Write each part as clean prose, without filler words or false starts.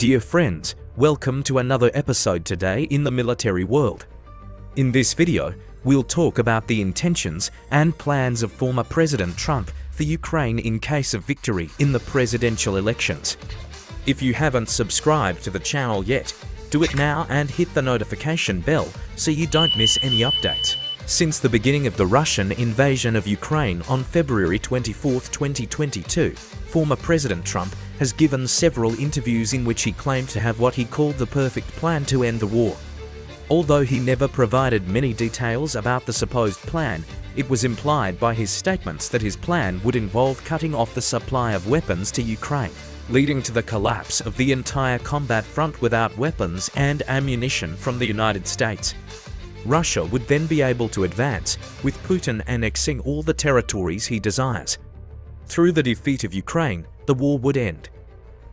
Dear friends, welcome to another episode today in the military world. In this video, we'll talk about the intentions and plans of former President Trump for Ukraine in case of victory in the presidential elections. If you haven't subscribed to the channel yet, do it now and hit the notification bell so you don't miss any updates. Since the beginning of the Russian invasion of Ukraine on February 24, 2022, former President Trump has given several interviews in which he claimed to have what he called the perfect plan to end the war. Although he never provided many details about the supposed plan, it was implied by his statements that his plan would involve cutting off the supply of weapons to Ukraine, leading to the collapse of the entire combat front without weapons and ammunition from the United States. Russia would then be able to advance, with Putin annexing all the territories he desires. Through the defeat of Ukraine, the war would end.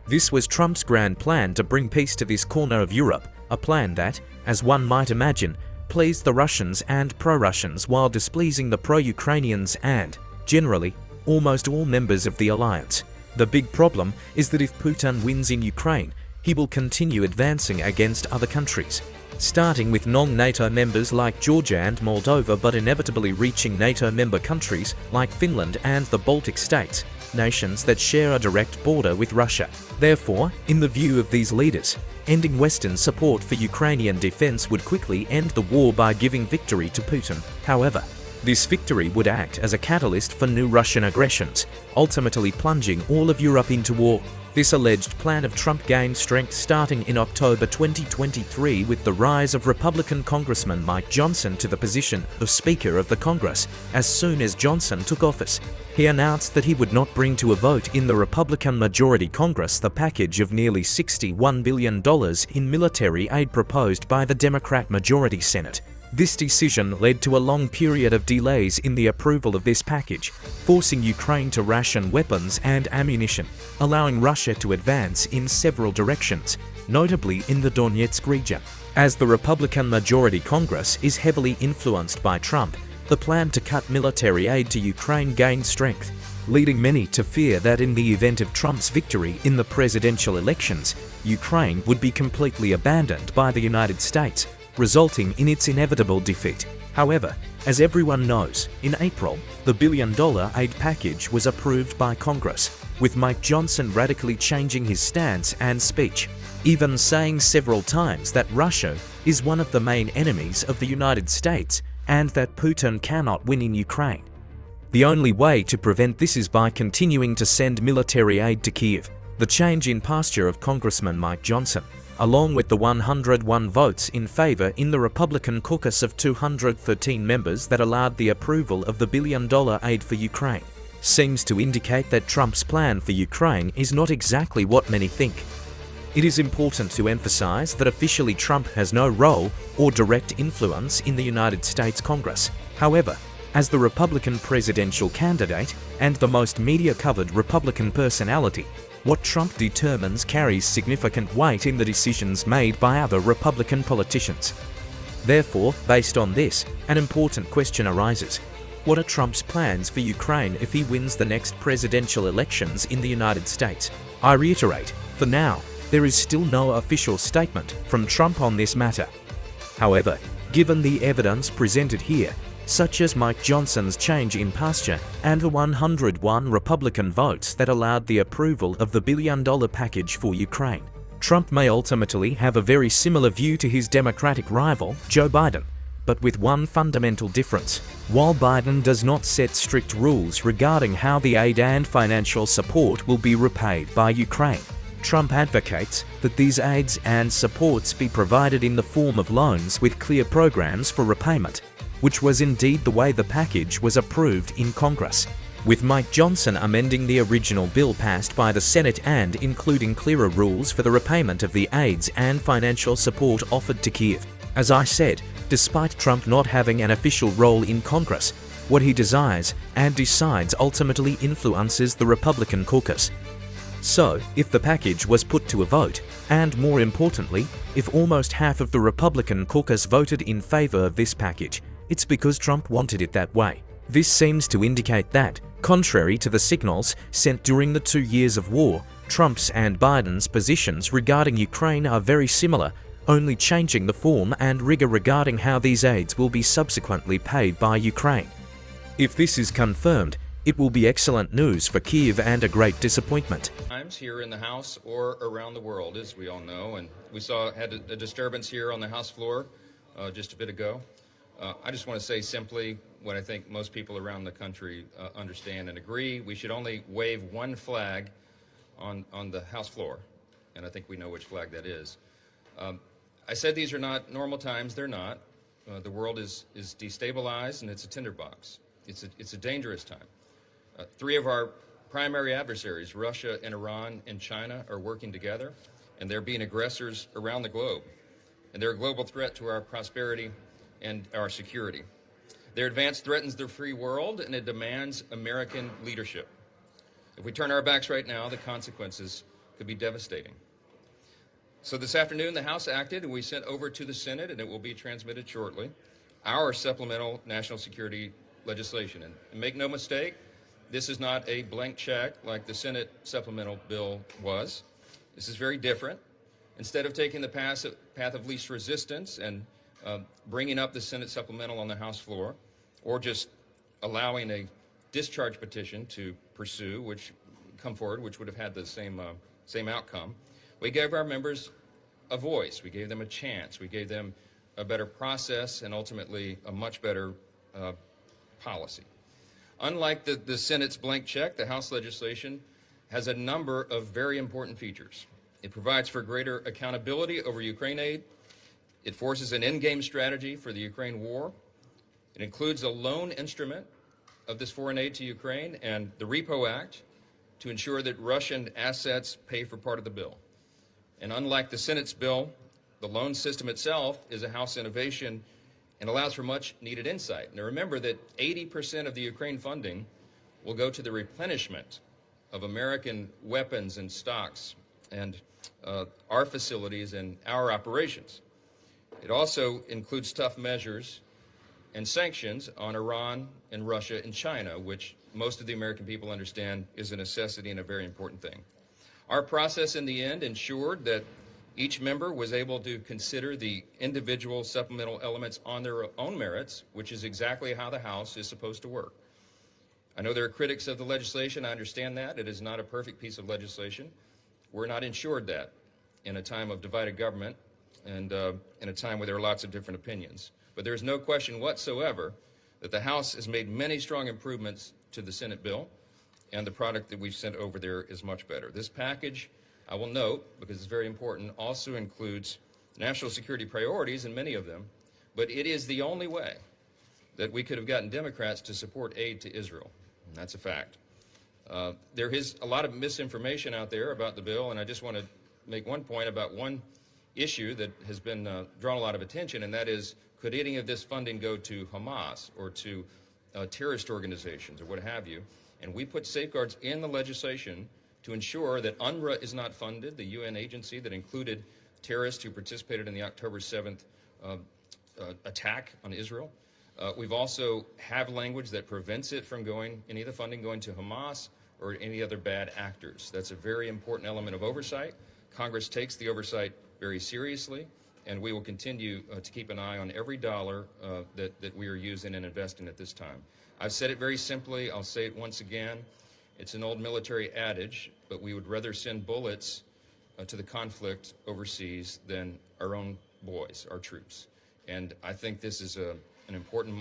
This was Trump's grand plan to bring peace to this corner of Europe, a plan that, as one might imagine, pleased the Russians and pro-Russians while displeasing the pro-Ukrainians and, generally, almost all members of the alliance. The big problem is that if Putin wins in Ukraine, he will continue advancing against other countries, starting with non-NATO members like Georgia and Moldova, but inevitably reaching NATO member countries like Finland and the Baltic states, nations that share a direct border with Russia. Therefore, in the view of these leaders, ending Western support for Ukrainian defense would quickly end the war by giving victory to Putin. However, this victory would act as a catalyst for new Russian aggressions, ultimately plunging all of Europe into war. This alleged plan of Trump gained strength starting in October 2023 with the rise of Republican Congressman Mike Johnson to the position of Speaker of the Congress. As soon as Johnson took office, he announced that he would not bring to a vote in the Republican majority Congress the package of nearly $61 billion in military aid proposed by the Democrat majority Senate. This decision led to a long period of delays in the approval of this package, forcing Ukraine to ration weapons and ammunition, allowing Russia to advance in several directions, notably in the Donetsk region. As the Republican majority Congress is heavily influenced by Trump, the plan to cut military aid to Ukraine gained strength, leading many to fear that in the event of Trump's victory in the presidential elections, Ukraine would be completely abandoned by the United States, resulting in its inevitable defeat. However, as everyone knows, in April, the billion-dollar aid package was approved by Congress, with Mike Johnson radically changing his stance and speech, even saying several times that Russia is one of the main enemies of the United States and that Putin cannot win in Ukraine. The only way to prevent this is by continuing to send military aid to Kyiv. The change in posture of Congressman Mike Johnson, along with the 101 votes in favor in the Republican caucus of 213 members that allowed the approval of the billion-dollar aid for Ukraine, seems to indicate that Trump's plan for Ukraine is not exactly what many think. It is important to emphasize that officially Trump has no role or direct influence in the United States Congress. However, as the Republican presidential candidate and the most media-covered Republican personality, what Trump determines carries significant weight in the decisions made by other Republican politicians. Therefore, based on this, an important question arises. What are Trump's plans for Ukraine if he wins the next presidential elections in the United States? I reiterate, for now, there is still no official statement from Trump on this matter. However, given the evidence presented here, such as Mike Johnson's change in posture and the 101 Republican votes that allowed the approval of the billion-dollar package for Ukraine, Trump may ultimately have a very similar view to his Democratic rival, Joe Biden, but with one fundamental difference. While Biden does not set strict rules regarding how the aid and financial support will be repaid by Ukraine, Trump advocates that these aids and supports be provided in the form of loans with clear programs for repayment, which was indeed the way the package was approved in Congress, with Mike Johnson amending the original bill passed by the Senate and including clearer rules for the repayment of the aids and financial support offered to Kyiv. As I said, despite Trump not having an official role in Congress, what he desires and decides ultimately influences the Republican caucus. So, if the package was put to a vote, and more importantly, if almost half of the Republican caucus voted in favor of this package, it's because Trump wanted it that way. This seems to indicate that, contrary to the signals sent during the 2 years of war, Trump's and Biden's positions regarding Ukraine are very similar, only changing the form and rigor regarding how these aids will be subsequently paid by Ukraine. If this is confirmed, it will be excellent news for Kyiv and a great disappointment. Times here in the House or around the world, as we all know, and we had a disturbance here on the House floor just a bit ago. I just want to say simply what I think most people around the country understand and agree. We should only wave one flag on the House floor, and I think we know which flag that is. I said these are not normal times. They're not. The world is destabilized, and it's a tinderbox. It's a dangerous time. Three of our primary adversaries, Russia and Iran and China, are working together, and they're being aggressors around the globe. And they're a global threat to our prosperity and our security. Their advance threatens the free world, and it demands American leadership. If we turn our backs right now, the consequences could be devastating. So this afternoon, the House acted, and we sent over to the Senate, and it will be transmitted shortly, our supplemental national security legislation. And make no mistake, this is not a blank check like the Senate supplemental bill was. This is very different. Instead of taking the path of least resistance and bringing up the Senate supplemental on the House floor, or just allowing a discharge petition to pursue, which would have had the same outcome, we gave our members a voice. We gave them a chance. We gave them a better process and ultimately a much better policy. Unlike the Senate's blank check, the House legislation has a number of very important features. It provides for greater accountability over Ukraine aid. It forces an endgame strategy for the Ukraine war. It includes a loan instrument of this foreign aid to Ukraine and the Repo Act to ensure that Russian assets pay for part of the bill. And unlike the Senate's bill, the loan system itself is a House innovation and allows for much needed insight. Now remember that 80% of the Ukraine funding will go to the replenishment of American weapons and stocks and our facilities and our operations. It also includes tough measures and sanctions on Iran and Russia and China, which most of the American people understand is a necessity and a very important thing. Our process in the end ensured that each member was able to consider the individual supplemental elements on their own merits, which is exactly how the House is supposed to work. I know there are critics of the legislation. I understand that. It is not a perfect piece of legislation. We're not ensured that in a time of divided government and in a time where there are lots of different opinions. But there is no question whatsoever that the House has made many strong improvements to the Senate bill, and the product that we've sent over there is much better. This package, I will note, because it's very important, also includes national security priorities, and many of them, but it is the only way that we could have gotten Democrats to support aid to Israel, and that's a fact. There is a lot of misinformation out there about the bill, and I just want to make one point about one issue that has been drawn a lot of attention, and that is, could any of this funding go to Hamas or to terrorist organizations or what have you? And we put safeguards in the legislation to ensure that UNRWA is not funded, the UN agency that included terrorists who participated in the October 7th attack on Israel. We've also have language that prevents it from any of the funding going to Hamas or any other bad actors. That's a very important element of oversight. Congress takes the oversight very seriously, and we will continue to keep an eye on every dollar that we are using and investing at this time. I've said it very simply. I'll say it once again. It's an old military adage, but we would rather send bullets to the conflict overseas than our own boys, our troops. And I think this is an important moment.